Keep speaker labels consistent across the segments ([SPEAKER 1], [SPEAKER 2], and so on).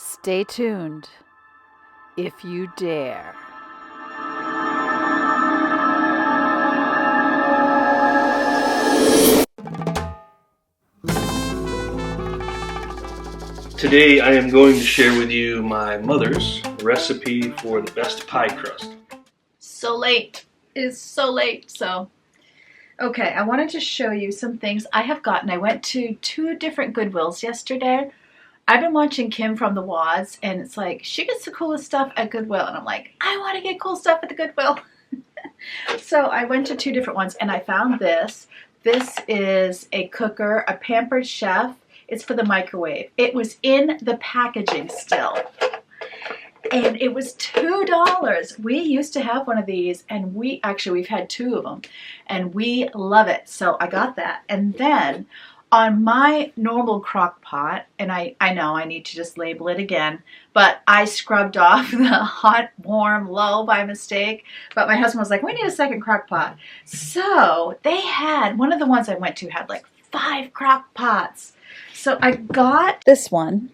[SPEAKER 1] Stay tuned if you dare.
[SPEAKER 2] Today I am going to share with you my mother's recipe for the best pie crust.
[SPEAKER 3] So late. It's so late. Okay, I wanted to show you some things I have gotten. I went to 2 different Goodwills yesterday. I've been watching Kim from the Wads, and it's like she gets the coolest stuff at Goodwill, and I'm like, I want to get cool stuff at the Goodwill. So I went to 2 different ones, and I found this. This is a cooker, a Pampered Chef. It's for the microwave. It was in the packaging still, and it was $2. We used to have one of these, and we've had 2 of them, and we love it. So I got that. And then on my normal crock pot, and I know I need to just label it again, but I scrubbed off the hot, warm, low by mistake. But my husband was like, we need a second crock pot. So they had, one of the ones I went to had like 5 crock pots. So I got this one.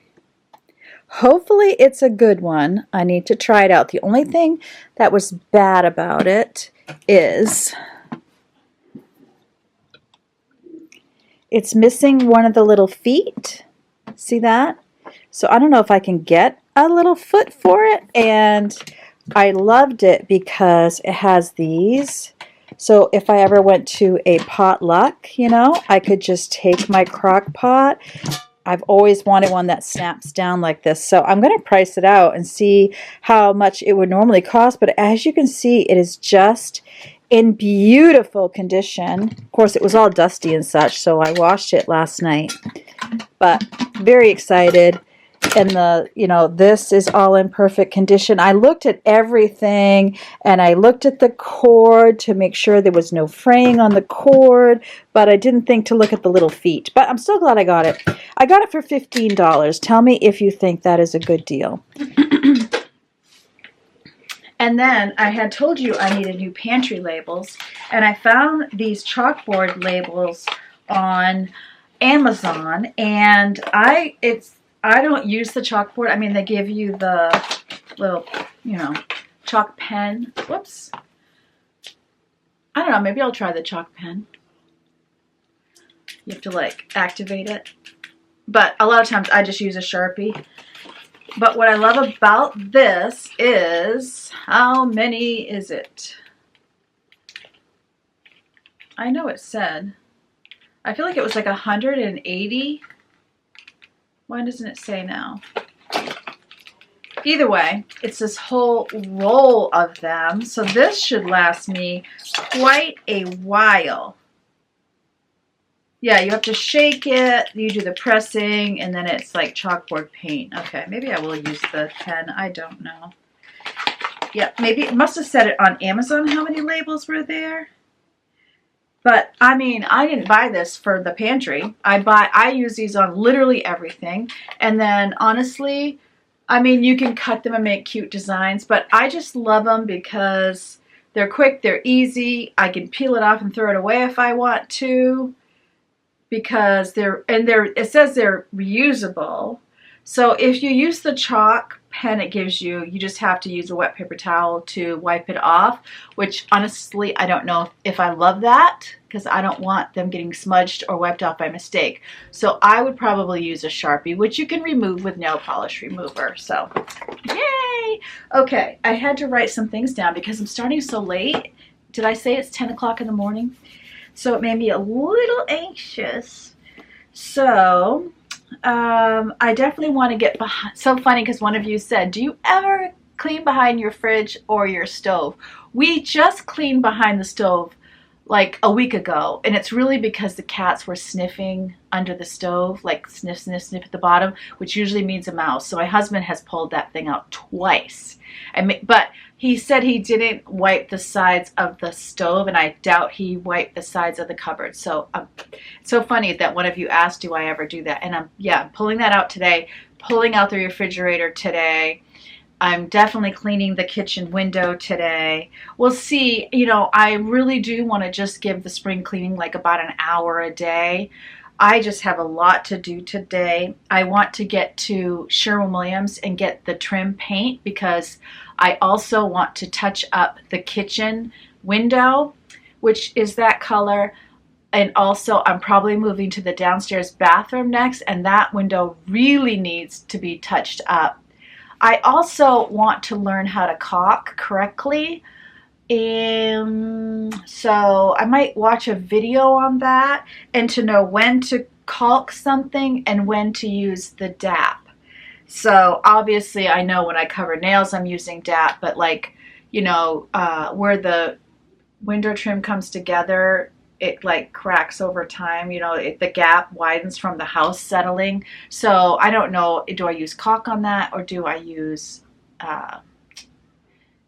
[SPEAKER 3] Hopefully it's a good one. I need to try it out. The only thing that was bad about it is it's missing one of the little feet. See that? So I don't know if I can get a little foot for it. And I loved it because it has these. So if I ever went to a potluck, you know, I could just take my crock pot. I've always wanted one that snaps down like this. So I'm going to price it out and see how much it would normally cost. But as you can see, it is just in beautiful condition. Of course, it was all dusty and such, so I washed it last night. But very excited. And this is all in perfect condition. I looked at everything, and I looked at the cord to make sure there was no fraying on the cord, but I didn't think to look at the little feet. But I'm still glad I got it. I got it for $15. Tell me if you think that is a good deal. And then I had told you I needed new pantry labels, and I found these chalkboard labels on Amazon, and I don't use the chalkboard. I mean, they give you the little, chalk pen. Whoops. I don't know. Maybe I'll try the chalk pen. You have to, activate it. But a lot of times I just use a Sharpie. But what I love about this is, how many is it? I know it said. I feel like it was like 180. Why doesn't it say now? Either way, it's this whole roll of them. So this should last me quite a while. Yeah, you have to shake it, you do the pressing, and then it's like chalkboard paint. Okay, maybe I will use the pen. I don't know. Yeah, maybe it must have said it on Amazon how many labels were there. But, I mean, I didn't buy this for the pantry. I use these on literally everything. And then, honestly, I mean, you can cut them and make cute designs. But I just love them because they're quick, they're easy. I can peel it off and throw it away if I want to. Because it says they're reusable. So if you use the chalk pen it gives you, you just have to use a wet paper towel to wipe it off, which honestly I don't know if I love that, because I don't want them getting smudged or wiped off by mistake. So I would probably use a Sharpie, which you can remove with nail polish remover. So yay! Okay, I had to write some things down because I'm starting so late. Did I say it's 10 o'clock in the morning? So it made me a little anxious. So I definitely want to get behind. So funny because one of you said, do you ever clean behind your fridge or your stove? We just cleaned behind the stove like a week ago, and it's really because the cats were sniffing under the stove, like sniff, sniff, sniff at the bottom, which usually means a mouse. So my husband has pulled that thing out twice. But he said he didn't wipe the sides of the stove, and I doubt he wiped the sides of the cupboard. So it's so funny that one of you asked, do I ever do that? And I'm pulling that out today, pulling out the refrigerator today. I'm definitely cleaning the kitchen window today. We'll see. I really do want to just give the spring cleaning like about an hour a day. I just have a lot to do today. I want to get to Sherwin-Williams and get the trim paint because I also want to touch up the kitchen window, which is that color. And also I'm probably moving to the downstairs bathroom next, and that window really needs to be touched up. I also want to learn how to caulk correctly. So I might watch a video on that and to know when to caulk something and when to use the DAP. So obviously I know when I cover nails I'm using DAP, but like, you know, where the window trim comes together, it like cracks over time, you know, the gap widens from the house settling. So I don't know, do I use caulk on that or do I use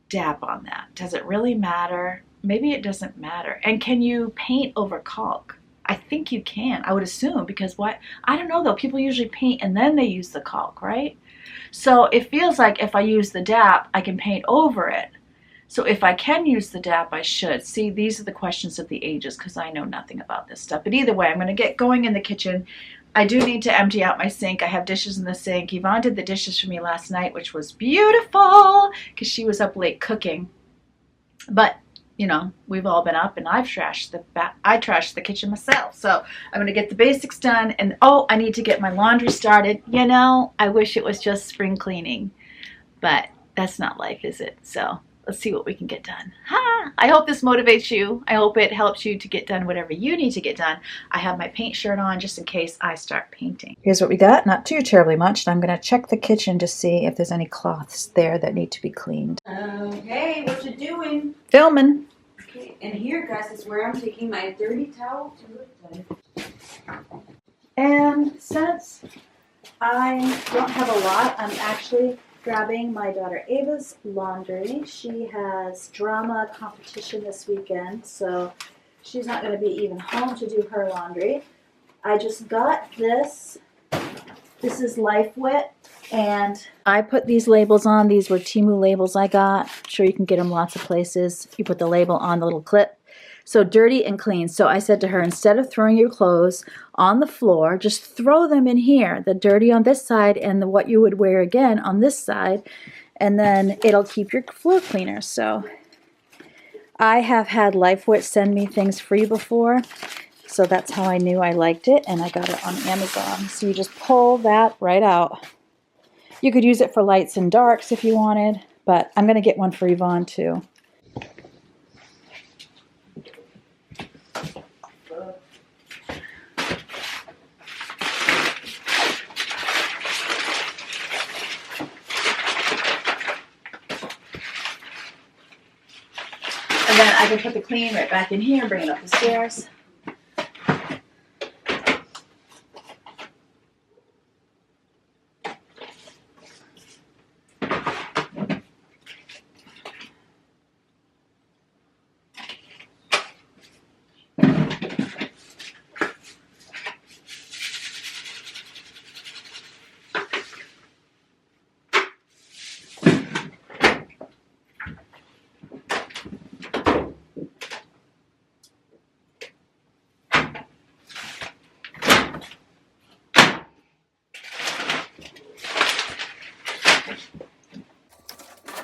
[SPEAKER 3] DAP on that? Does it really matter? Maybe it doesn't matter. And can you paint over caulk? I think you can, I would assume, because what? I don't know though, people usually paint and then they use the caulk, right? So it feels like if I use the DAP, I can paint over it. So if I can use the DAP, I should. See, these are the questions of the ages because I know nothing about this stuff. But either way, I'm going to get going in the kitchen. I do need to empty out my sink. I have dishes in the sink. Yvonne did the dishes for me last night, which was beautiful because she was up late cooking. But, you know, we've all been up and I trashed the kitchen myself. So I'm going to get the basics done. And, oh, I need to get my laundry started. You know, I wish it was just spring cleaning. But that's not life, is it? So let's see what we can get done. Ha! I hope this motivates you. I hope it helps you to get done whatever you need to get done. I have my paint shirt on just in case I start painting. Here's what we got. Not too terribly much. I'm going to check the kitchen to see if there's any cloths there that need to be cleaned.
[SPEAKER 4] Okay, what you doing?
[SPEAKER 3] Filming.
[SPEAKER 4] Okay, and here, guys, is where I'm taking my dirty towel to the side.
[SPEAKER 3] And since I don't have a lot, I'm actually grabbing my daughter Ava's laundry. She has drama competition this weekend, so she's not going to be even home to do her laundry. I just got this. This is Life Wit, and I put these labels on. These were Temu labels I got. I'm sure you can get them lots of places. You put the label on the little clip. So dirty and clean. So I said to her, instead of throwing your clothes on the floor, just throw them in here. The dirty on this side and the what you would wear again on this side. And then it'll keep your floor cleaner. So I have had LifeWit send me things free before. So that's how I knew I liked it. And I got it on Amazon. So you just pull that right out. You could use it for lights and darks if you wanted. But I'm going to get one for Yvonne too. And then I can put the clean right back in here and bring it up the stairs.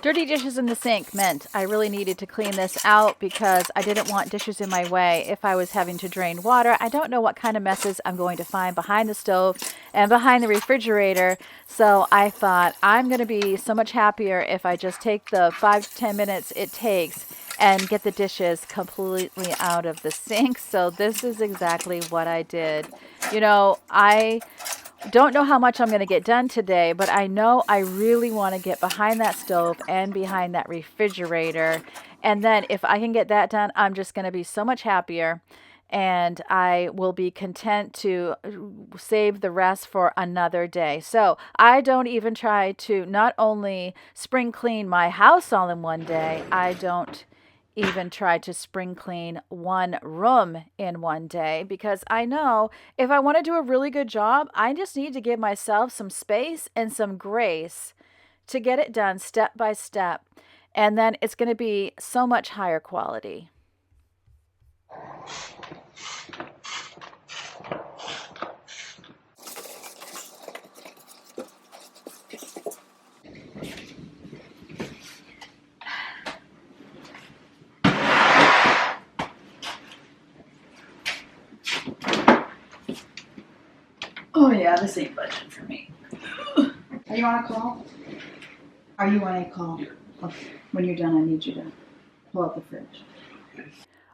[SPEAKER 3] Dirty dishes in the sink meant I really needed to clean this out because I didn't want dishes in my way if I was having to drain water. I don't know what kind of messes I'm going to find behind the stove and behind the refrigerator. So I thought I'm going to be so much happier if I just take the 5 to 10 minutes it takes and get the dishes completely out of the sink. So this is exactly what I did. You know, I don't know how much I'm going to get done today, but I know I really want to get behind that stove and behind that refrigerator. And then if I can get that done, I'm just going to be so much happier. And I will be content to save the rest for another day. So I don't even try to not only spring clean my house all in one day, I don't even try to spring clean one room in one day because I know if I want to do a really good job, I just need to give myself some space and some grace to get it done step by step. And then it's going to be so much higher quality. Yeah, this ain't budging for me. Are you on a call? Are you on a call? Okay. When you're done, I need you to pull out the fridge.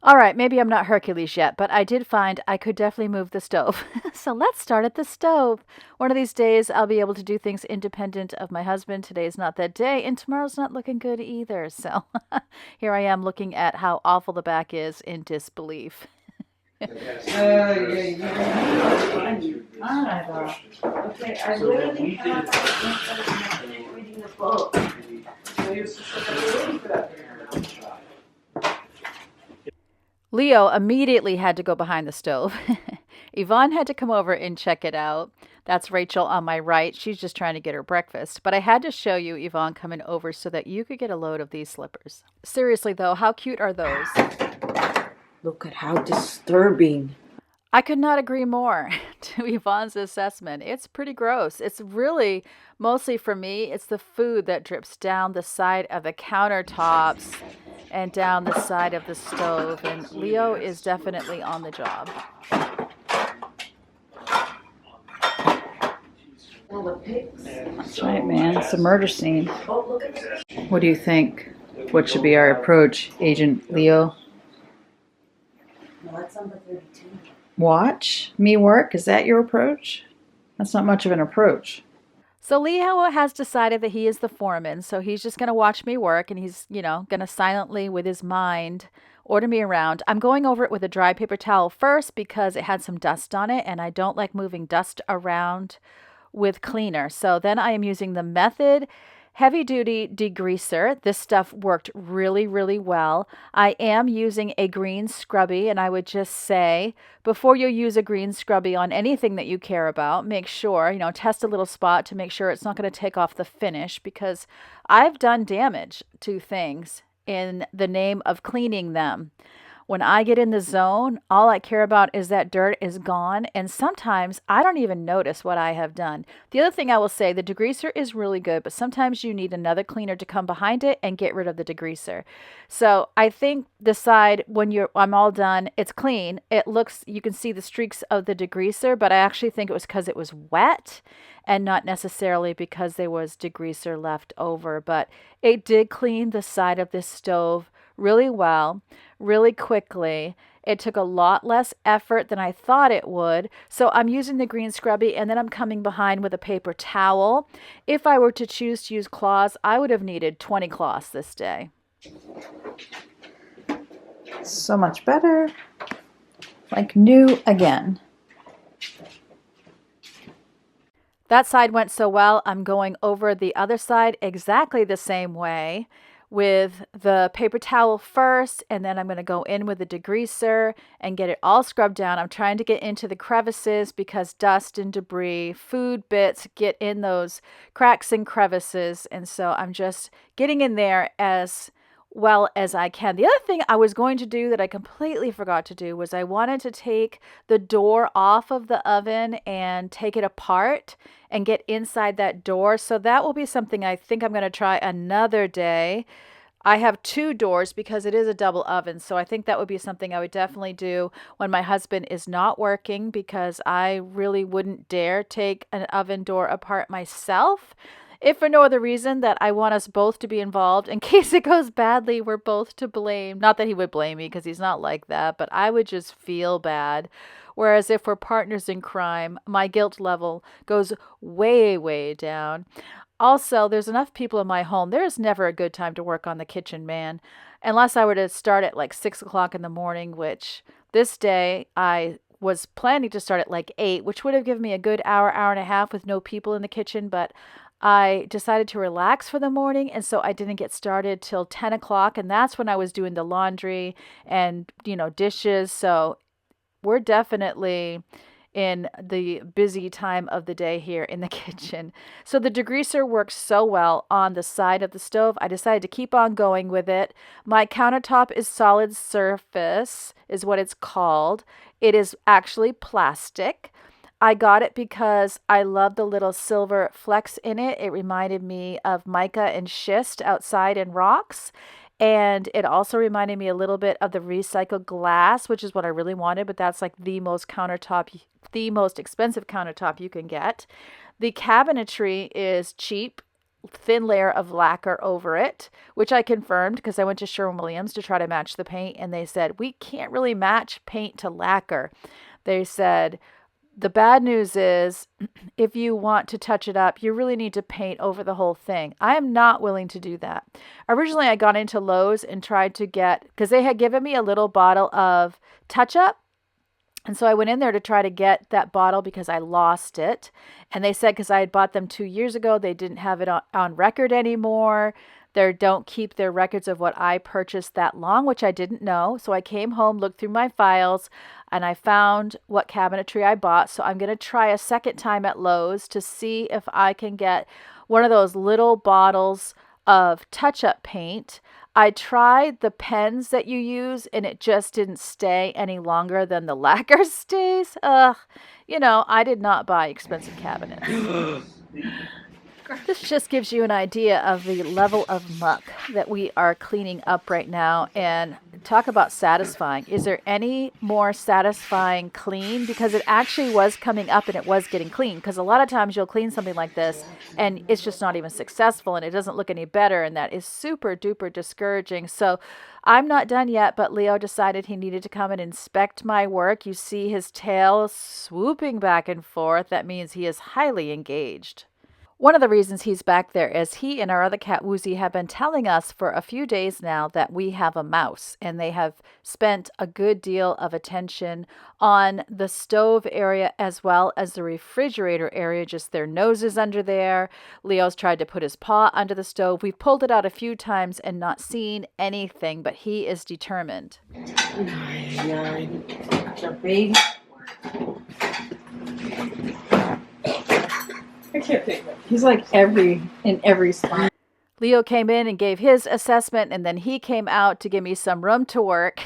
[SPEAKER 1] All right, maybe I'm not Hercules yet, but I did find I could definitely move the stove. So let's start at the stove. One of these days, I'll be able to do things independent of my husband. Today's not that day, and tomorrow's not looking good either. So here I am looking at how awful the back is in disbelief.
[SPEAKER 3] Okay, I literally cannot reading the book.
[SPEAKER 1] Leo immediately had to go behind the stove. Yvonne had to come over and check it out. That's Rachel on my right. She's just trying to get her breakfast. But I had to show you Yvonne coming over so that you could get a load of these slippers. Seriously, though, how cute are those?
[SPEAKER 4] Look at how disturbing.
[SPEAKER 1] I could not agree more to Yvonne's assessment. It's pretty gross. It's really, mostly for me, it's the food that drips down the side of the countertops and down the side of the stove. And Leo is definitely on the job.
[SPEAKER 4] All the pigs.
[SPEAKER 3] That's right, man. It's a murder scene.
[SPEAKER 4] Oh, look at this.
[SPEAKER 3] What do you think? What should be our approach, Agent Leo?
[SPEAKER 4] No, that's number 32.
[SPEAKER 3] Watch me work? Is that your approach? That's not much of an approach.
[SPEAKER 1] So Leo has decided that he is the foreman, so he's just going to watch me work, and he's, going to silently, with his mind, order me around. I'm going over it with a dry paper towel first because it had some dust on it, and I don't like moving dust around with cleaner. So then I am using the Method Heavy Duty Degreaser. This stuff worked really, really well. I am using a green scrubby, and I would just say, before you use a green scrubby on anything that you care about, make sure, test a little spot to make sure it's not going to take off the finish, because I've done damage to things in the name of cleaning them. When I get in the zone, all I care about is that dirt is gone, and sometimes I don't even notice what I have done. The other thing I will say, the degreaser is really good, but sometimes you need another cleaner to come behind it and get rid of the degreaser. So I think decide when I'm all done, it's clean. It looks, you can see the streaks of the degreaser, but I actually think it was because it was wet and not necessarily because there was degreaser left over. But it did clean the side of this stove really well, really quickly. It took a lot less effort than I thought it would. So I'm using the green scrubby, and then I'm coming behind with a paper towel. If I were to choose to use cloths, I would have needed 20 cloths this day.
[SPEAKER 3] So much better. Like new again.
[SPEAKER 1] That side went so well, I'm going over the other side exactly the same way, with the paper towel first, and then I'm going to go in with the degreaser and get it all scrubbed down. I'm trying to get into the crevices because dust and debris, food bits get in those cracks and crevices, and so I'm just getting in there as well as I can. The other thing I was going to do that I completely forgot to do was I wanted to take the door off of the oven and take it apart and get inside that door. So that will be something I think I'm going to try another day. I have two doors because it is a double oven. So I think that would be something I would definitely do when my husband is not working, because I really wouldn't dare take an oven door apart myself. If for no other reason that I want us both to be involved. In case it goes badly, we're both to blame. Not that he would blame me, because he's not like that, but I would just feel bad. Whereas if we're partners in crime, my guilt level goes way, way down. Also, there's enough people in my home. There is never a good time to work on the kitchen, man. Unless I were to start at like 6 o'clock in the morning, which this day I was planning to start at like 8, which would have given me a good hour, hour and a half with no people in the kitchen, but I decided to relax for the morning, and so I didn't get started till 10 o'clock, and that's when I was doing the laundry and, dishes. So we're definitely in the busy time of the day here in the kitchen. So the degreaser works so well on the side of the stove. I decided to keep on going with it. My countertop is solid surface, is what it's called. It is actually plastic. I got it because I love the little silver flecks in it. It reminded me of mica and schist outside in rocks. And it also reminded me a little bit of the recycled glass, which is what I really wanted, but that's like the most expensive countertop you can get. The cabinetry is cheap, thin layer of lacquer over it, which I confirmed because I went to Sherwin-Williams to try to match the paint, and they said, we can't really match paint to lacquer. They said, the bad news is if you want to touch it up, you really need to paint over the whole thing. I am not willing to do that. Originally, I got into Lowe's and tried to get, because they had given me a little bottle of touch up. And so I went in there to try to get that bottle because I lost it. And they said because I had bought them 2 years ago, they didn't have it on record anymore. They don't keep their records of what I purchased that long, which I didn't know. So I came home, looked through my files, and I found what cabinetry I bought. So I'm going to try a second time at Lowe's to see if I can get one of those little bottles of touch-up paint. I tried the pens that you use, and it just didn't stay any longer than the lacquer stays. Ugh, I did not buy expensive cabinets. This just gives you an idea of the level of muck that we are cleaning up right now. And talk about satisfying. Is there any more satisfying clean? Because it actually was coming up and it was getting clean. Because a lot of times you'll clean something like this and it's just not even successful and it doesn't look any better. And that is super duper discouraging. So I'm not done yet, but Leo decided he needed to come and inspect my work. You see his tail swooping back and forth. That means he is highly engaged. One of the reasons he's back there is he and our other cat, Woozy, have been telling us for a few days now that we have a mouse, and they have spent a good deal of attention on the stove area as well as the refrigerator area, just their noses under there. Leo's tried to put his paw under the stove. We've pulled it out a few times and not seen anything, but he is determined.
[SPEAKER 3] I can't think of it. He's like in every spot.
[SPEAKER 1] Leo came in and gave his assessment, and then he came out to give me some room to work.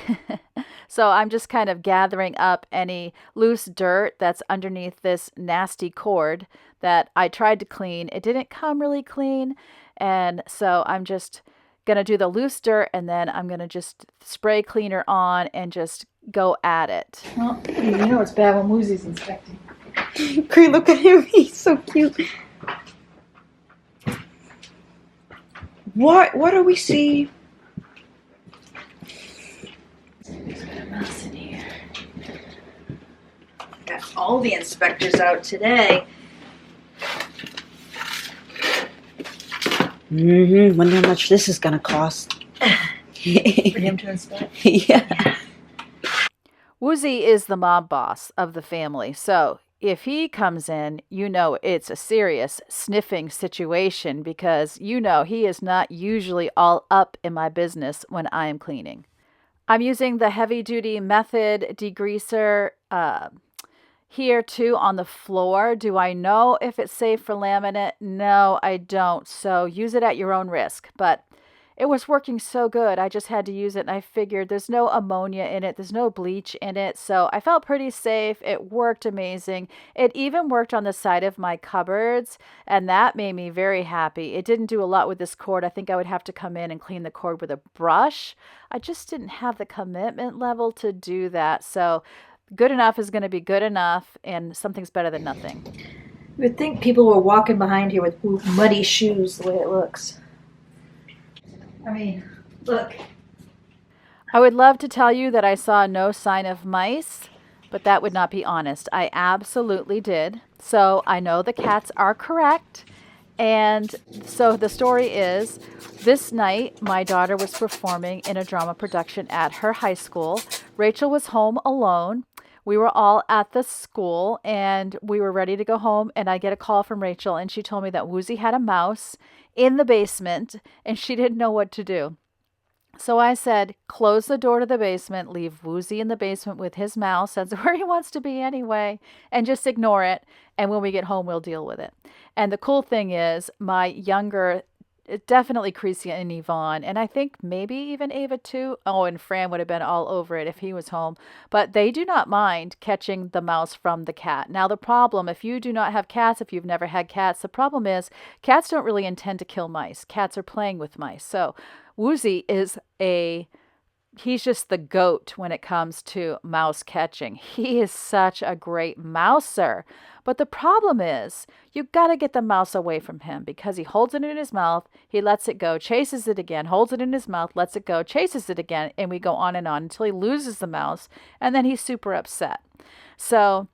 [SPEAKER 1] So I'm just kind of gathering up any loose dirt that's underneath this nasty cord that I tried to clean. It didn't come really clean, and so I'm just going to do the loose dirt, and then I'm going to just spray cleaner on and just go at it.
[SPEAKER 3] Well, it's bad when Woozy's inspecting.
[SPEAKER 4] Cree, look at him. He's so cute. What do we see?
[SPEAKER 3] There's a mouse in here. Got all the inspectors out today.
[SPEAKER 4] Wonder how much this is gonna cost.
[SPEAKER 3] For him to inspect?
[SPEAKER 4] Yeah.
[SPEAKER 1] Woozy is the mob boss of the family, so if he comes in, it's a serious sniffing situation because he is not usually all up in my business when I am cleaning. I'm using the heavy-duty method degreaser here too on the floor. Do I know if it's safe for laminate? No, I don't. So use it at your own risk. But it was working so good. I just had to use it, and I figured there's no ammonia in it. There's no bleach in it. So I felt pretty safe. It worked amazing. It even worked on the side of my cupboards, and that made me very happy. It didn't do a lot with this cord. I think I would have to come in and clean the cord with a brush. I just didn't have the commitment level to do that. So good enough is going to be good enough, and something's better than nothing.
[SPEAKER 3] You would think people were walking behind here with muddy shoes the way it looks. I mean, look.
[SPEAKER 1] I would love to tell you that I saw no sign of mice, but that would not be honest. I absolutely did. So I know the cats are correct. And so the story is, this night, my daughter was performing in a drama production at her high school. Rachel was home alone. We were all at the school, and we were ready to go home, and I get a call from Rachel, and she told me that Woozy had a mouse in the basement, and she didn't know what to do. So I said, close the door to the basement, leave Woozy in the basement with his mouse. That's where he wants to be anyway, and just ignore it. And when we get home, we'll deal with it. And the cool thing is, my younger definitely Creasy and Yvonne, and I think maybe even Ava too. Oh, and Fran would have been all over it if he was home. But they do not mind catching the mouse from the cat. Now, the problem, if you do not have cats, if you've never had cats, the problem is cats don't really intend to kill mice. Cats are playing with mice. So Woozy is he's just the goat when it comes to mouse catching. He is such a great mouser. But the problem is, you got to get the mouse away from him because he holds it in his mouth, he lets it go, chases it again, holds it in his mouth, lets it go, chases it again, and we go on and on until he loses the mouse, and then he's super upset. So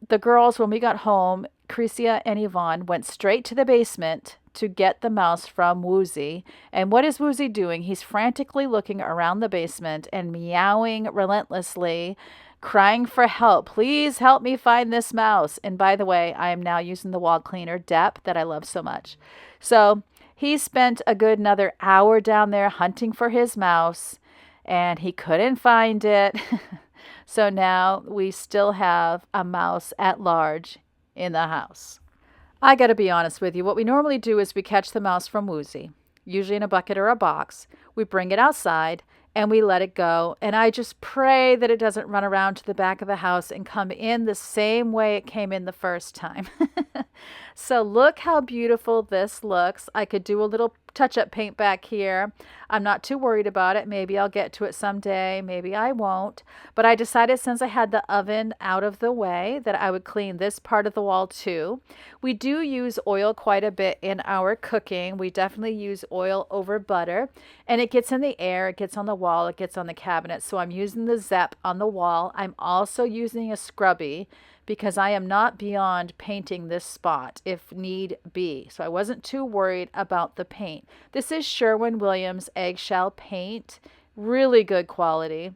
[SPEAKER 1] the girls, when we got home, Crecia and Yvonne went straight to the basement to get the mouse from Woozy. And what is Woozy doing? He's frantically looking around the basement and meowing relentlessly, crying for help. Please help me find this mouse. And by the way, I am now using the wall cleaner, Depp, that I love so much. So he spent a good another hour down there hunting for his mouse, and he couldn't find it. So now we still have a mouse at large in the house. I got to be honest with you. What we normally do is we catch the mouse from Woozy, usually in a bucket or a box. We bring it outside and we let it go. And I just pray that it doesn't run around to the back of the house and come in the same way it came in the first time. So look how beautiful this looks. I could do a little touch-up paint back here. I'm not too worried about it. Maybe I'll get to it someday. Maybe I won't. But I decided since I had the oven out of the way that I would clean this part of the wall too. We do use oil quite a bit in our cooking. We definitely use oil over butter. And it gets in the air, it gets on the wall, it gets on the cabinet. So I'm using the Zep on the wall. I'm also using a scrubby because I am not beyond painting this spot if need be. So I wasn't too worried about the paint. This is Sherwin-Williams eggshell paint, really good quality.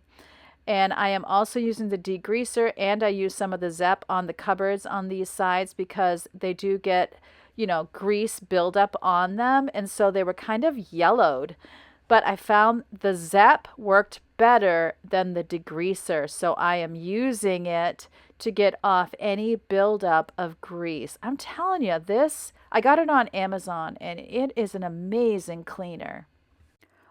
[SPEAKER 1] And I am also using the degreaser, and I use some of the Zep on the cupboards on these sides because they do get, grease buildup on them. And so they were kind of yellowed. But I found the Zep worked better than the degreaser. So I am using it to get off any buildup of grease. I'm telling you, I got it on Amazon and it is an amazing cleaner.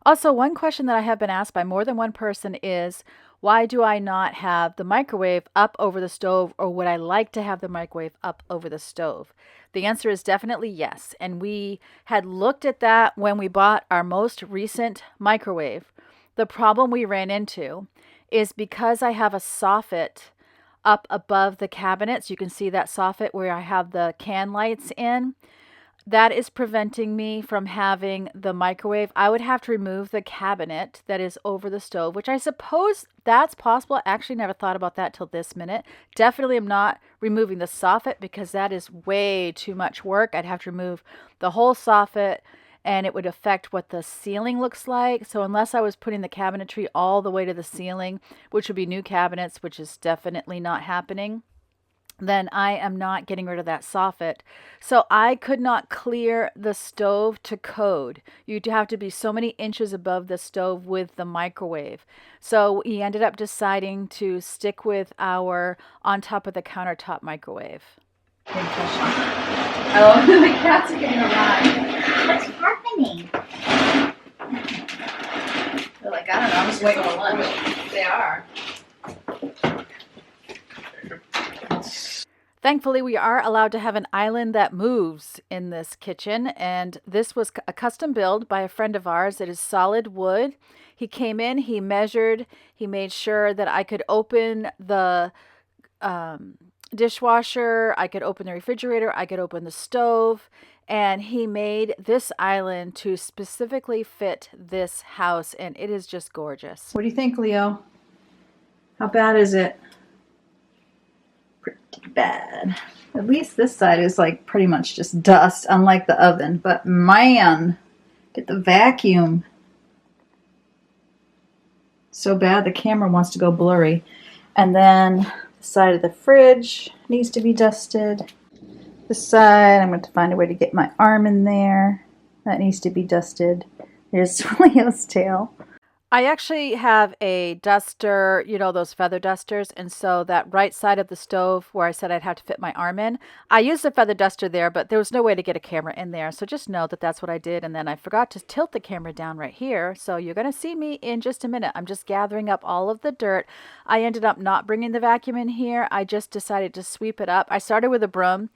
[SPEAKER 1] Also, one question that I have been asked by more than one person is, why do I not have the microwave up over the stove, or would I like to have the microwave up over the stove? The answer is definitely yes. And we had looked at that when we bought our most recent microwave. The problem we ran into is because I have a soffit up above the cabinets. You can see that soffit where I have the can lights in. That is preventing me from having the microwave. I would have to remove the cabinet that is over the stove, which I suppose that's possible. I actually never thought about that till this minute. Definitely am not removing the soffit because that is way too much work. I'd have to remove the whole soffit and it would affect what the ceiling looks like. So unless I was putting the cabinetry all the way to the ceiling, which would be new cabinets, which is definitely not happening, then I am not getting rid of that soffit. So I could not clear the stove to code. You'd have to be so many inches above the stove with the microwave. So we ended up deciding to stick with our on top of the countertop microwave.
[SPEAKER 3] Oh, the cats are getting around. What's happening? They're like, I don't know, I'm just waiting for lunch. They are.
[SPEAKER 1] Thankfully, we are allowed to have an island that moves in this kitchen, and this was a custom build by a friend of ours. It is solid wood. He came in, he measured, he made sure that I could open the dishwasher, I could open the refrigerator, I could open the stove, and he made this island to specifically fit this house, and it is just gorgeous.
[SPEAKER 3] What do you think, Leo? How bad is it? Pretty bad. At least this side is like pretty much just dust, unlike the oven. But man, get the vacuum. So bad the camera wants to go blurry. And then the side of the fridge needs to be dusted. This side, I'm going to find a way to get my arm in there. That needs to be dusted. Here's Leo's tail.
[SPEAKER 1] I actually have a duster, you know, those feather dusters. And so that right side of the stove where I said I'd have to fit my arm in, I used the feather duster there, but there was no way to get a camera in there. So just know that that's what I did. And then I forgot to tilt the camera down right here. So you're going to see me in just a minute. I'm just gathering up all of the dirt. I ended up not bringing the vacuum in here. I just decided to sweep it up. I started with a broom.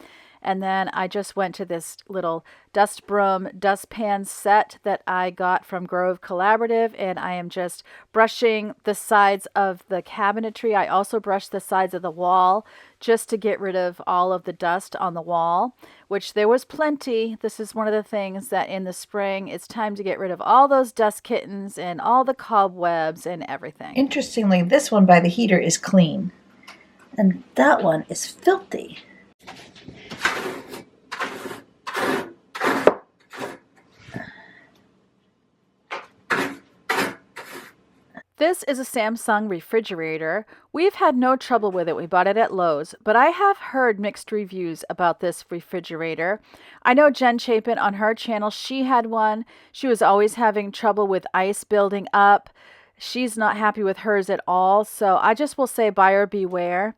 [SPEAKER 1] And then I just went to this little dust broom dustpan set that I got from Grove Collaborative, and I am just brushing the sides of the cabinetry. I also brushed the sides of the wall just to get rid of all of the dust on the wall, which there was plenty. This is one of the things that in the spring, it's time to get rid of all those dust kittens and all the cobwebs and everything.
[SPEAKER 3] Interestingly, this one by the heater is clean, and that one is filthy.
[SPEAKER 1] This is a Samsung refrigerator. We've had no trouble with it. We bought it at Lowe's, but I have heard mixed reviews about this refrigerator. I know Jen Chapin on her channel, she had one. She was always having trouble with ice building up. She's not happy with hers at all. So I just will say buyer beware.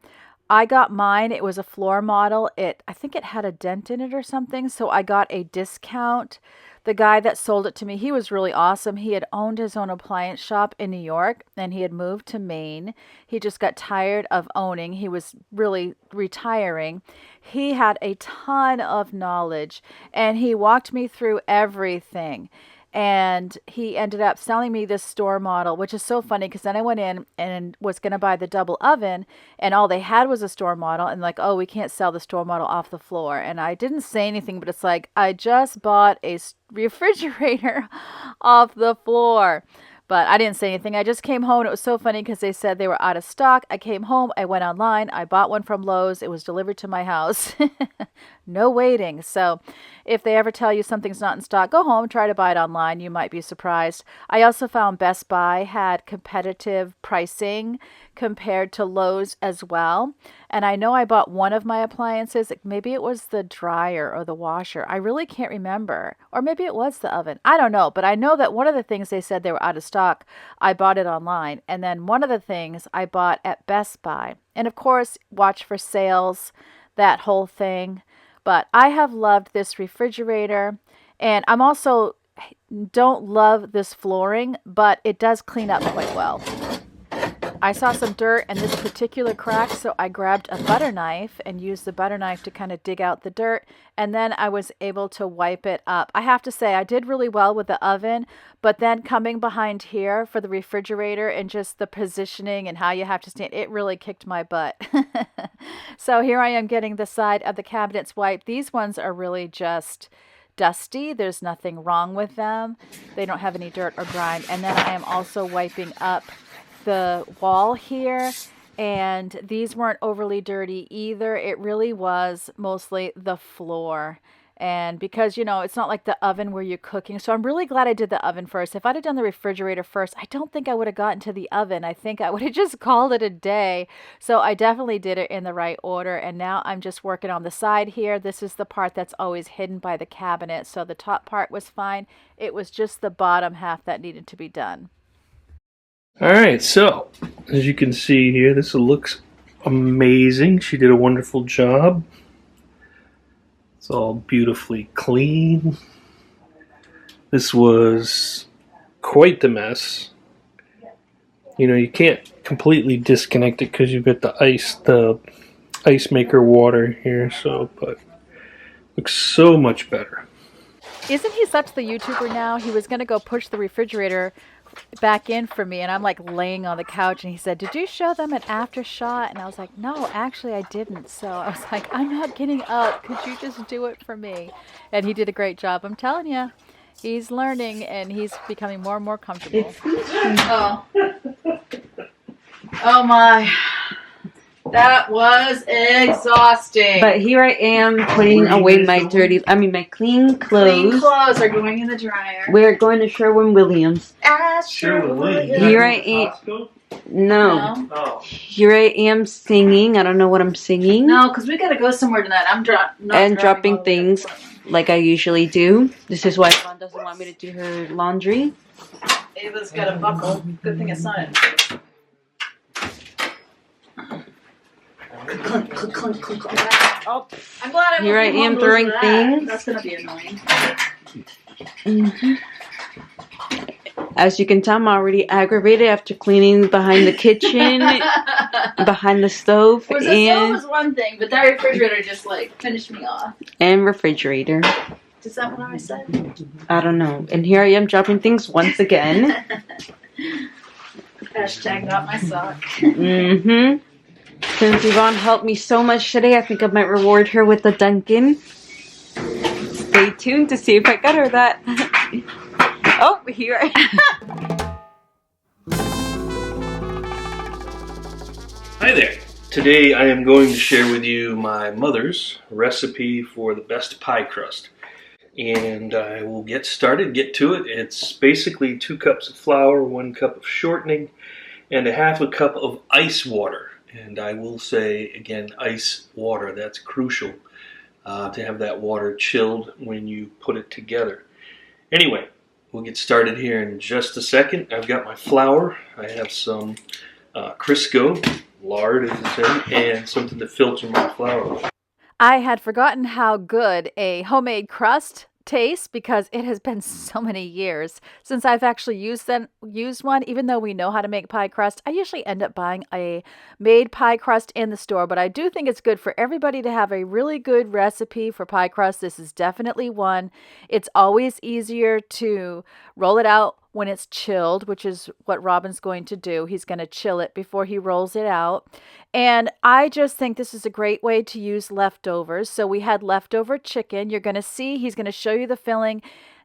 [SPEAKER 1] I got mine. It was a floor model. I think it had a dent in it or something. So I got a discount. The guy that sold it to me, he was really awesome. He had owned his own appliance shop in New York and he had moved to Maine. He just got tired of owning. He was really retiring. He had a ton of knowledge and he walked me through everything. And he ended up selling me this store model, which is so funny because then I went in and was going to buy the double oven and all they had was a store model and like, oh, we can't sell the store model off the floor. And I didn't say anything, but it's like, I just bought a refrigerator off the floor. But I didn't say anything. I just came home. It was so funny because they said they were out of stock. I came home. I went online. I bought one from Lowe's. It was delivered to my house. No waiting. So if they ever tell you something's not in stock, go home, try to buy it online. You might be surprised. I also found Best Buy had competitive pricing compared to Lowe's as well. And I know I bought one of my appliances. Maybe it was the dryer or the washer. I really can't remember. Or maybe it was the oven. I don't know. But I know that one of the things they said they were out of stock, I bought it online. And then one of the things I bought at Best Buy. And of course, watch for sales, that whole thing. But I have loved this refrigerator. And I'm also don't love this flooring, but it does clean up quite well. I saw some dirt in this particular crack, so I grabbed a butter knife and used the butter knife to kind of dig out the dirt, and then I was able to wipe it up. I have to say I did really well with the oven, but then coming behind here for the refrigerator and just the positioning and how you have to stand, it really kicked my butt. So here I am getting the side of the cabinets wiped. These ones are really just dusty. There's nothing wrong with them. They don't have any dirt or grime. And then I am also wiping up the wall here, and these weren't overly dirty either. It really was mostly the floor. And because, you know, it's not like the oven where you're cooking. So I'm really glad I did the oven first. If I'd have done the refrigerator first, I don't think I would have gotten to the oven. I think I would have just called it a day. So I definitely did it in the right order. And now I'm just working on the side here. This is the part that's always hidden by the cabinet. So the top part was fine. It was just the bottom half that needed to be done.
[SPEAKER 2] All right, so as you can see here, this looks amazing. She did a wonderful job. It's all beautifully clean. This was quite the mess. You know, you can't completely disconnect it because you've got the ice maker water here, so but looks so much better.
[SPEAKER 1] Isn't he such the YouTuber now? He was going to go push the refrigerator back in for me, and I'm like laying on the couch, and he said, did you show them an after shot? And I was like, no, actually I didn't. So I was like, I'm not getting up. Could you just do it for me? And he did a great job. I'm telling you, he's learning, and he's becoming more and more comfortable.
[SPEAKER 3] Oh. Oh my. That was exhausting.
[SPEAKER 4] But here I am putting away my my clean clothes.
[SPEAKER 3] Clean clothes are going in the dryer.
[SPEAKER 4] We're going to Sherwin-Williams.
[SPEAKER 2] Sherwin-Williams.
[SPEAKER 4] Here I am. No.
[SPEAKER 2] Oh.
[SPEAKER 4] Here I am singing. I don't know what I'm singing.
[SPEAKER 3] No, because we got to go somewhere tonight. I'm
[SPEAKER 4] dropping things like I usually do. This is why Yvonne doesn't want me to do her laundry.
[SPEAKER 3] Ava's got a buckle. Good thing it's not in. Oh, I'm glad I
[SPEAKER 4] Here I am throwing things.
[SPEAKER 3] That's gonna be annoying.
[SPEAKER 4] As you can tell, I'm already aggravated after cleaning behind the kitchen, behind the stove,
[SPEAKER 3] The stove was one thing, but that refrigerator just like finished me off.
[SPEAKER 4] and refrigerator.
[SPEAKER 3] Is that what I said?
[SPEAKER 4] I don't know. And here I am dropping things once again.
[SPEAKER 3] Hashtag not my sock.
[SPEAKER 4] Mm-hmm. Since Yvonne helped me so much today, I think I might reward her with a Dunkin'. Stay tuned to see if I got her that. Oh, here I am.
[SPEAKER 2] Hi there. Today I am going to share with you my mother's recipe for the best pie crust. And I will get started, get to it. It's basically 2 cups of flour, 1 cup of shortening, and 1/2 cup of ice water. And I will say, again, ice water. That's crucial to have that water chilled when you put it together. Anyway, we'll get started here in just a second. I've got my flour. I have some Crisco, lard as it's in, and something to filter my flour.
[SPEAKER 1] I had forgotten how good a homemade crust tastes because it has been so many years since I've actually used one. Even though we know how to make pie crust, I usually end up buying a made pie crust in the store, but I do think it's good for everybody to have a really good recipe for pie crust. This is definitely one. It's always easier to roll it out when it's chilled, which is what Robin's going to do. He's going to chill it before he rolls it out. And I just think this is a great way to use leftovers. So we had leftover chicken. You're going to see, he's going to show you the filling.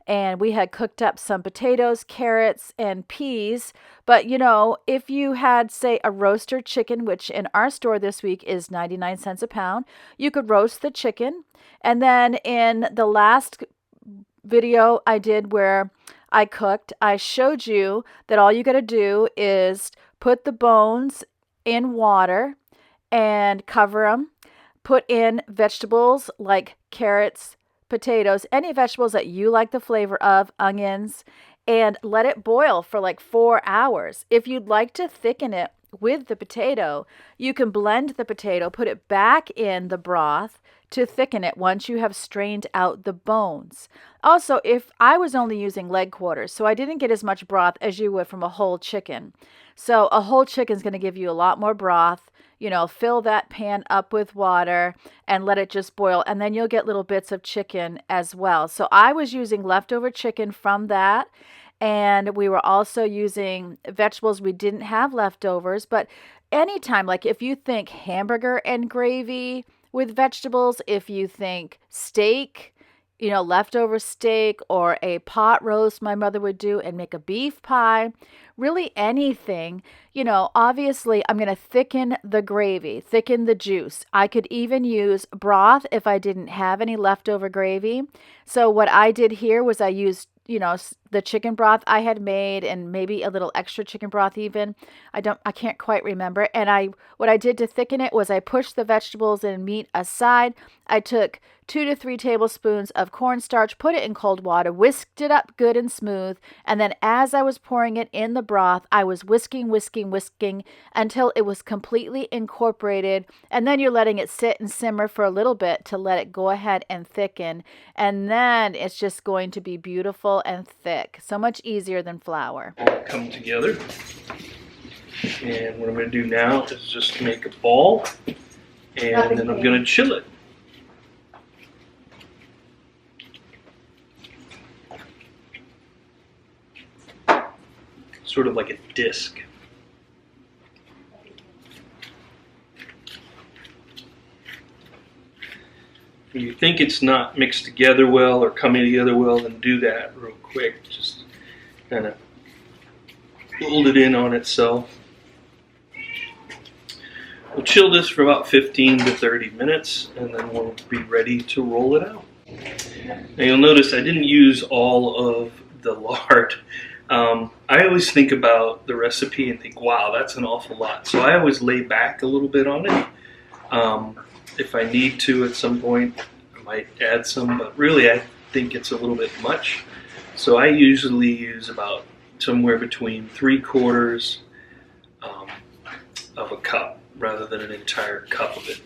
[SPEAKER 1] And we had cooked up some potatoes, carrots, and peas. But, you know, if you had, say, a roaster chicken, which in our store this week is 99 cents a pound, you could roast the chicken. And then in the last video I did where I cooked, I showed you that all you got to do is put the bones in water and cover them. Put in vegetables like carrots, potatoes, any vegetables that you like the flavor of, onions, and let it boil for like 4 hours. If you'd like to thicken it with the potato, you can blend the potato, put it back in the broth to thicken it once you have strained out the bones. Also, if I was only using leg quarters, so I didn't get as much broth as you would from a whole chicken. So a whole chicken is going to give you a lot more broth. You know, fill that pan up with water and let it just boil. And then you'll get little bits of chicken as well. So I was using leftover chicken from that. And we were also using vegetables. We didn't have leftovers. But anytime, like if you think hamburger and gravy with vegetables, if you think steak, you know, leftover steak, or a pot roast my mother would do and make a beef pie, really anything, you know, obviously I'm going to thicken the gravy, thicken the juice. I could even use broth if I didn't have any leftover gravy. So what I did here was I used, you know, the chicken broth I had made and maybe a little extra chicken broth even. I can't quite remember. And what I did to thicken it was I pushed the vegetables and meat aside. I took 2 to 3 tablespoons of cornstarch, put it in cold water, whisked it up good and smooth. And then as I was pouring it in the broth, I was whisking until it was completely incorporated. And then you're letting it sit and simmer for a little bit to let it go ahead and thicken. And then it's just going to be beautiful and thick. So much easier than flour.
[SPEAKER 2] All come together. And what I'm going to do now is just make a ball. And then I'm going to chill it. Sort of like a disc. If you think it's not mixed together well or coming together well, then do that real quick. Just kind of fold it in on itself. We'll chill this for about 15 to 30 minutes and then we'll be ready to roll it out. Now you'll notice I didn't use all of the lard. I always think about the recipe and think, wow, that's an awful lot. So I always lay back a little bit on it. If I need to at some point, I might add some, but really I think it's a little bit much. So I usually use about somewhere between 3/4 of a cup rather than an entire cup of it.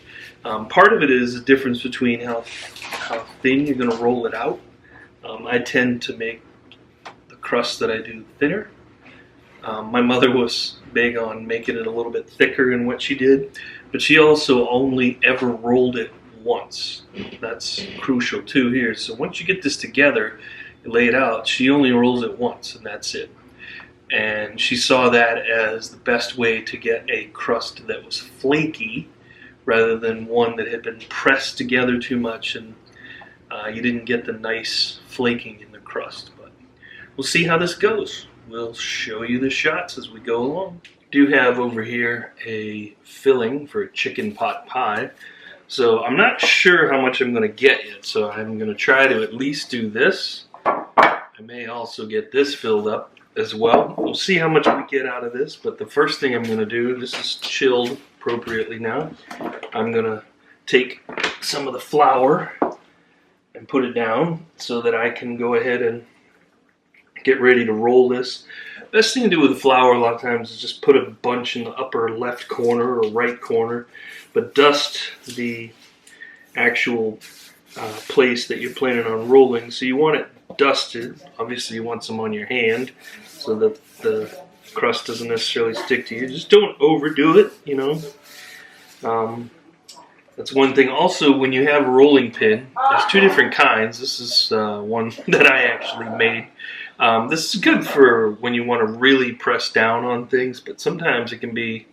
[SPEAKER 2] Part of it is the difference between how thin you're going to roll it out. I tend to make the crust that I do thinner. My mother was big on making it a little bit thicker in what she did, but she also only ever rolled it once. That's crucial too here. So once you get this together, you lay it out, she only rolls it once and that's it. And she saw that as the best way to get a crust that was flaky rather than one that had been pressed together too much and you didn't get the nice flaking in the crust. But we'll see how this goes. We'll show you the shots as we go along. I do have over here a filling for a chicken pot pie. So I'm not sure how much I'm going to get yet, so I'm going to try to at least do this. I may also get this filled up as well. We'll see how much we get out of this, but the first thing I'm going to do, this is chilled appropriately now, I'm going to take some of the flour and put it down so that I can go ahead and get ready to roll this. Best thing to do with the flour a lot of times is just put a bunch in the upper left corner or right corner, but dust the actual place that you're planning on rolling. So you want it dusted. Obviously you want some on your hand so that the crust doesn't necessarily stick to you. Just don't overdo it, you know. That's one thing. Also, when you have a rolling pin, there's two different kinds. This is one that I actually made. This is good for when you want to really press down on things, but sometimes it can be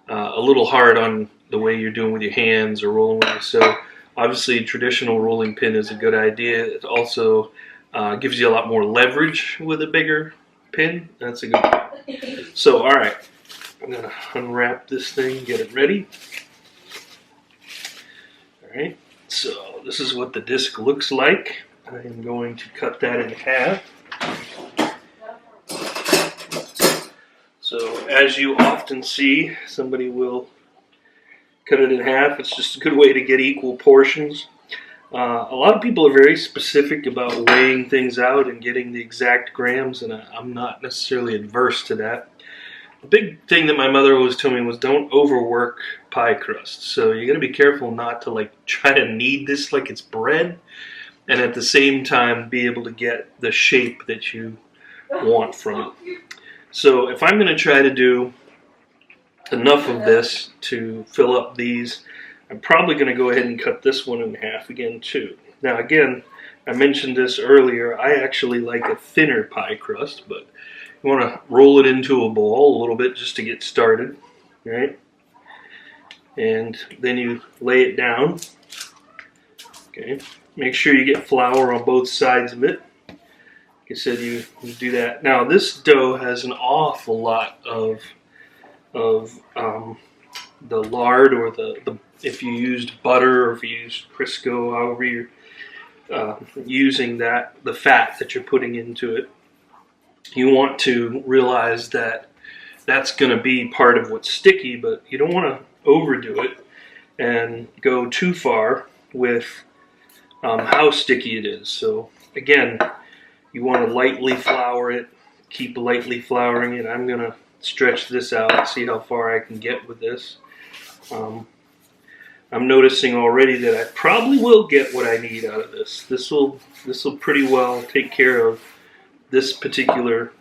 [SPEAKER 2] a little hard on the way you're doing with your hands or rolling with your. So obviously a traditional rolling pin is a good idea. It also gives you a lot more leverage with a bigger pin. That's a good one. So alright, I'm going to unwrap this thing, get it ready. Alright, so this is what the disc looks like. I am going to cut that in half. So as you often see, somebody will cut it in half. It's just a good way to get equal portions. A lot of people are very specific about weighing things out and getting the exact grams, and I'm not necessarily adverse to that. The big thing that my mother always told me was don't overwork pie crust. So you got to be careful not to like try to knead this like it's bread, and at the same time be able to get the shape that you want from it. So if I'm going to try to do enough of this to fill up these, I'm probably going to go ahead and cut this one in half again too. Now again, I mentioned this earlier, I actually like a thinner pie crust, but you want to roll it into a bowl a little bit just to get started, right? And then you lay it down. Okay, make sure you get flour on both sides of it. Like I said, you do that. Now this dough has an awful lot of the lard, or the if you used butter or if you used Crisco, however you're using that, the fat that you're putting into it. You want to realize that that's going to be part of what's sticky, but you don't want to overdo it and go too far with how sticky it is. So again, you want to lightly flour it, keep lightly flouring it. I'm going to stretch this out and see how far I can get with this. I'm noticing already that I probably will get what I need out of this. This will pretty well take care of this particular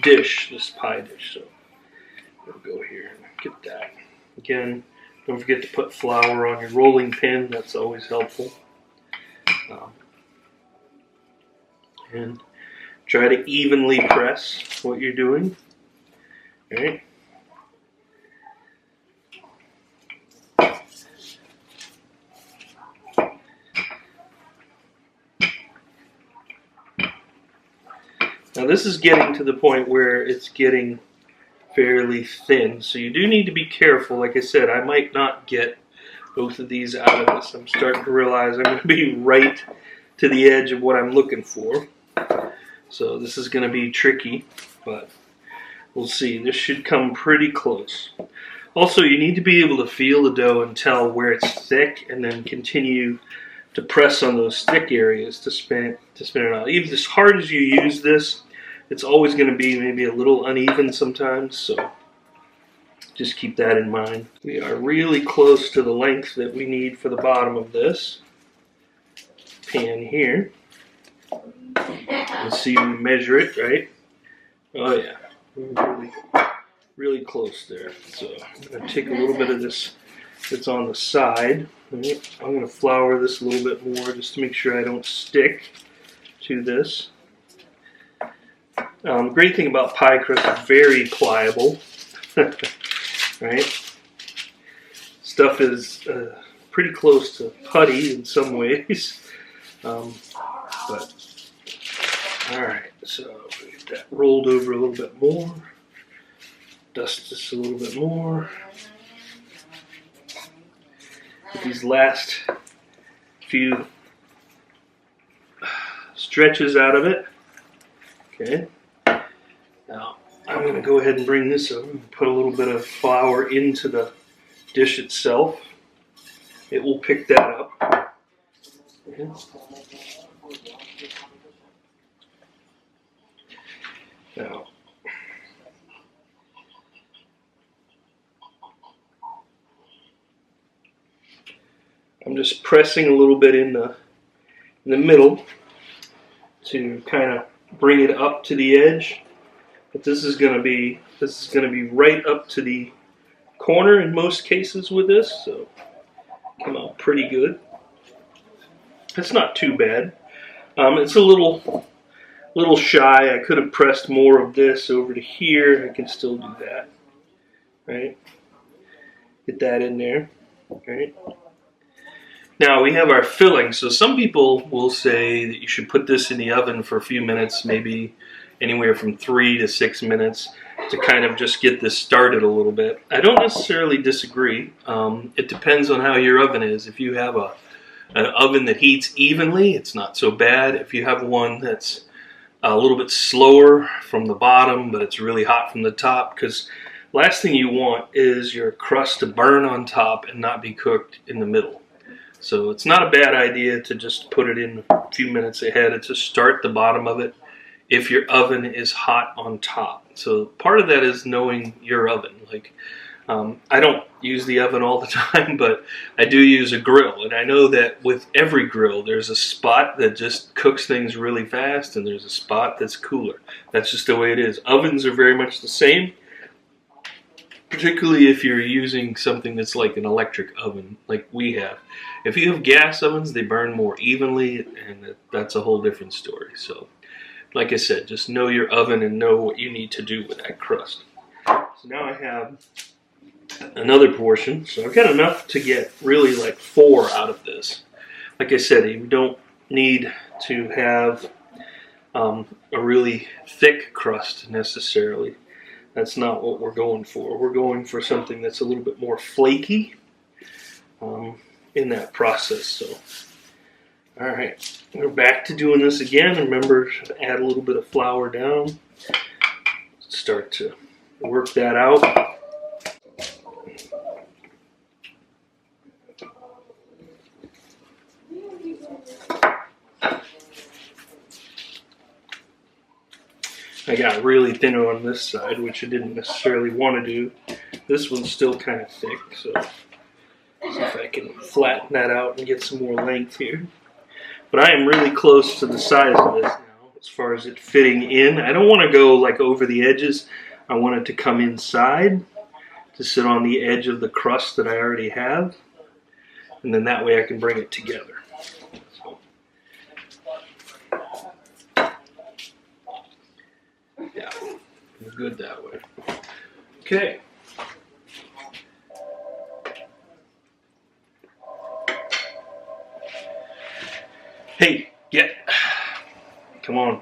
[SPEAKER 2] dish, this pie dish. So we'll go here and get that. Again, don't forget to put flour on your rolling pin. That's always helpful. And try to evenly press what you're doing. All right. Now this is getting to the point where it's getting fairly thin, so you do need to be careful. Like I said, I might not get both of these out of this. I'm starting to realize I'm going to be right to the edge of what I'm looking for. So this is going to be tricky, but we'll see. This should come pretty close. Also, you need to be able to feel the dough and tell where it's thick, and then continue to press on those thick areas to spin it out. Even as hard as you use this, it's always going to be maybe a little uneven sometimes, so just keep that in mind. We are really close to the length that we need for the bottom of this pan here. Let's see, we measure it, right? Oh yeah, we're really close there. So I'm going to take a little bit of this that's on the side. Right? I'm going to flour this a little bit more just to make sure I don't stick to this. Great thing about pie crust, it's very pliable. Right? Stuff is pretty close to putty in some ways. But alright, so we get that rolled over a little bit more. Dust this a little bit more. Get these last few stretches out of it. Okay. Now I'm going to go ahead and bring this over and put a little bit of flour into the dish itself. It will pick that up. Okay. Now, I'm just pressing a little bit in the middle to kind of bring it up to the edge. But this is going to be right up to the corner in most cases with this, so come out pretty good. It's not too bad. It's a little shy. I could have pressed more of this over to here. I can still do that. Right? Get that in there. Right? Now we have our filling. So some people will say that you should put this in the oven for a few minutes, maybe anywhere from 3 to 6 minutes, to kind of just get this started a little bit. I don't necessarily disagree. It depends on how your oven is. If you have an oven that heats evenly, it's not so bad. If you have one that's a little bit slower from the bottom, but it's really hot from the top, because last thing you want is your crust to burn on top and not be cooked in the middle. So it's not a bad idea to just put it in a few minutes ahead to start the bottom of it if your oven is hot on top. So part of that is knowing your oven. Like, I don't use the oven all the time, but I do use a grill. And I know that with every grill, there's a spot that just cooks things really fast, and there's a spot that's cooler. That's just the way it is. Ovens are very much the same, particularly if you're using something that's like an electric oven, like we have. If you have gas ovens, they burn more evenly, and that's a whole different story. So, like I said, just know your oven and know what you need to do with that crust. So now I have another portion. So I've got enough to get really like 4 out of this. Like I said, you don't need to have a really thick crust necessarily. That's not what we're going for. We're going for something that's a little bit more flaky in that process. So, all right, we're back to doing this again. Remember to add a little bit of flour down. Start to work that out. I got really thin on this side, which I didn't necessarily want to do. This one's still kind of thick, so see if I can flatten that out and get some more length here. But I am really close to the size of this now, as far as it fitting in. I don't want to go like over the edges. I want it to come inside, to sit on the edge of the crust that I already have. And then that way I can bring it together. Yeah, we're good that way. Okay. Hey, get. Come on.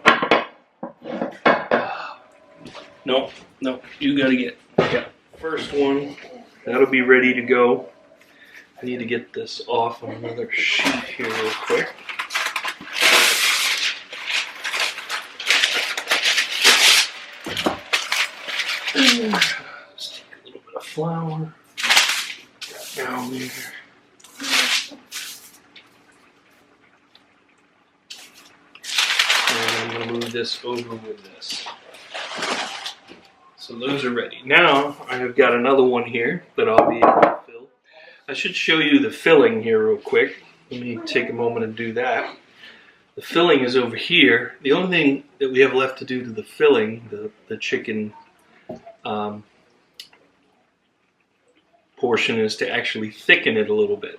[SPEAKER 2] No, you gotta get. Yeah. First one, that'll be ready to go. I need to get this off on another sheet here real quick. Just take a little bit of flour down there. move this over with this. So those are ready. Now I have got another one here that I'll be able to fill. I should show you the filling here real quick. Let me take a moment and do that. The filling is over here. The only thing that we have left to do to the filling, the chicken portion, is to actually thicken it a little bit.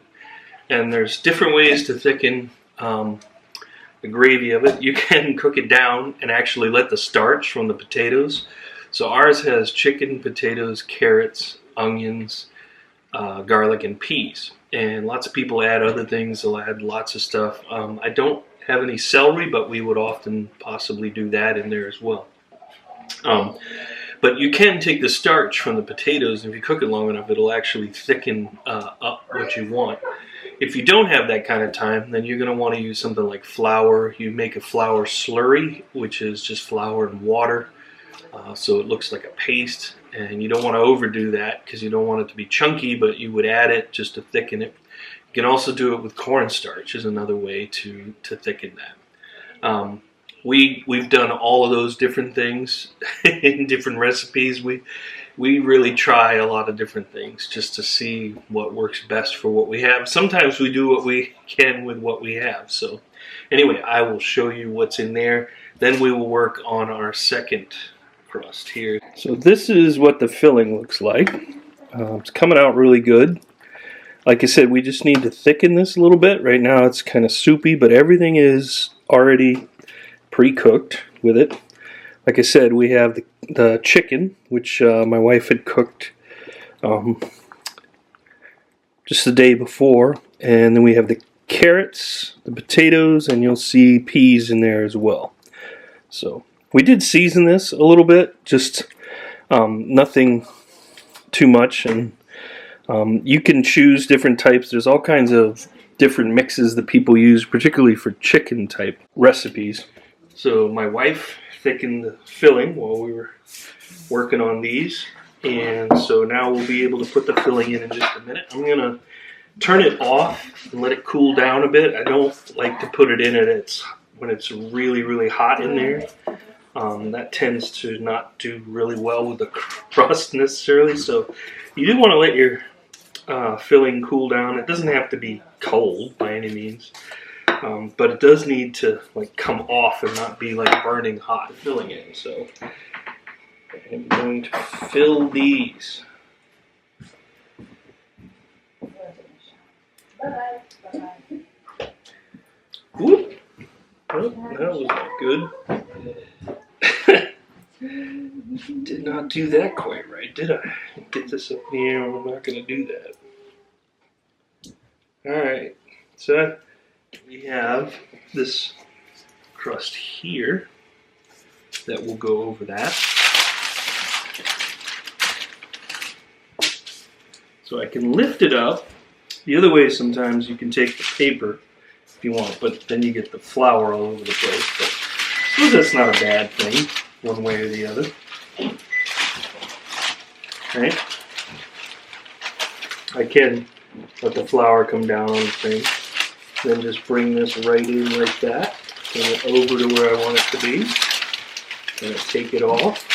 [SPEAKER 2] And there's different ways to thicken the gravy of it. You can cook it down and actually let the starch from the potatoes. So ours has chicken, potatoes, carrots, onions, garlic, and peas. And lots of people add other things. They'll add lots of stuff. I don't have any celery, but we would often possibly do that in there as well. But you can take the starch from the potatoes, and if you cook it long enough, it'll actually thicken up what you want. If you don't have that kind of time, then you're going to want to use something like flour. You make a flour slurry, which is just flour and water, so it looks like a paste. And you don't want to overdo that because you don't want it to be chunky, but you would add it just to thicken it. You can also do it with cornstarch, is another way to thicken that. We've done all of those different things in different recipes. We really try a lot of different things just to see what works best for what we have. Sometimes we do what we can with what we have. So anyway, I will show you what's in there. Then we will work on our second crust here. So this is what the filling looks like. It's coming out really good. Like I said, we just need to thicken this a little bit. Right now it's kind of soupy, but everything is already pre-cooked with it. Like I said, we have the chicken, which my wife had cooked just the day before. And then we have the carrots, the potatoes, and you'll see peas in there as well. So we did season this a little bit, just nothing too much. And you can choose different types. There's all kinds of different mixes that people use, particularly for chicken type recipes. So my wife thickened the filling while we were working on these. And so now we'll be able to put the filling in just a minute. I'm going to turn it off and let it cool down a bit. I don't like to put it in when it's really, really hot in there. That tends to not do really well with the crust necessarily. So you do want to let your filling cool down. It doesn't have to be cold by any means, but it does need to come off and not be burning hot filling it. So I'm going to fill these. Whoop! Oh, that was not good. Did not do that quite right, did I? Get this up in the air. I'm not going to do that. Alright, so we have this crust here that will go over that. So I can lift it up. The other way, sometimes you can take the paper if you want, but then you get the flour all over the place. But I suppose that's not a bad thing, one way or the other. Right? I can let the flour come down on the thing, then just bring this right in like that, bring it over to where I want it to be, and I take it off.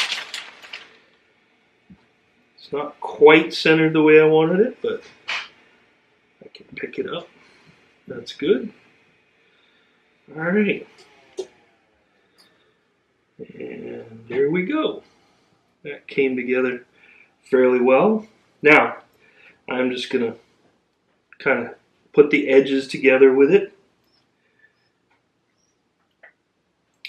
[SPEAKER 2] It's not quite centered the way I wanted it, but I can pick it up. That's good. Alright. And there we go. That came together fairly well. Now, I'm just going to kind of put the edges together with it.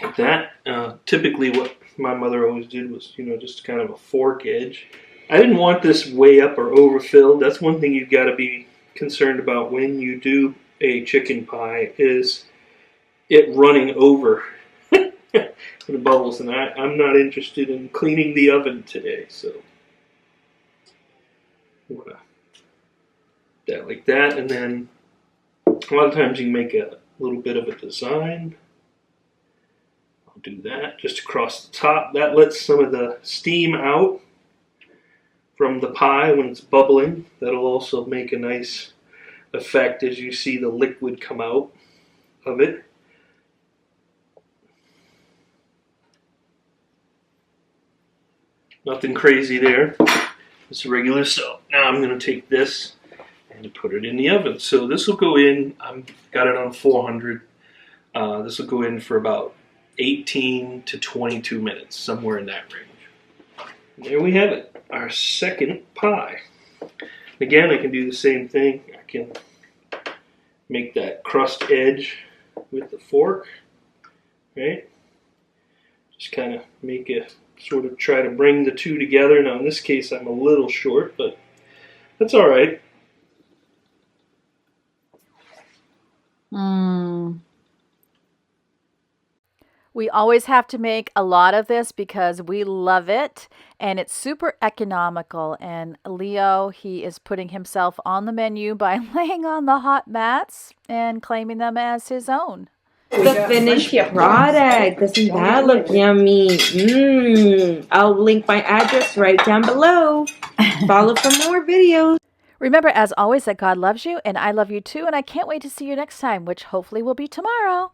[SPEAKER 2] Like that. Typically what my mother always did was, just kind of a fork edge. I didn't want this way up or overfilled. That's one thing you've got to be concerned about when you do a chicken pie, is it running over the bubbles. And I'm not interested in cleaning the oven today, so that like that. And then a lot of times you can make a little bit of a design. I'll do that just across the top. That lets some of the steam out from the pie when it's bubbling. That'll also make a nice effect as you see the liquid come out of it. Nothing crazy there. It's regular. So now I'm going to take this and put it in the oven. So this will go in, I've got it on 400. This will go in for about 18 to 22 minutes, somewhere in that range. And there we have it, our second pie. Again, I can do the same thing. I can make that crust edge with the fork, right? Just kind of make a, sort of try to bring the two together. Now in this case I'm a little short, but that's all right.
[SPEAKER 1] We always have to make a lot of this because we love it and it's super economical. And Leo, he is putting himself on the menu by laying on the hot mats and claiming them as his own.
[SPEAKER 4] The finished product. Doesn't that look yummy? I'll link my address right down below. Follow for more videos.
[SPEAKER 1] Remember, as always, that God loves you and I love you too. And I can't wait to see you next time, which hopefully will be tomorrow.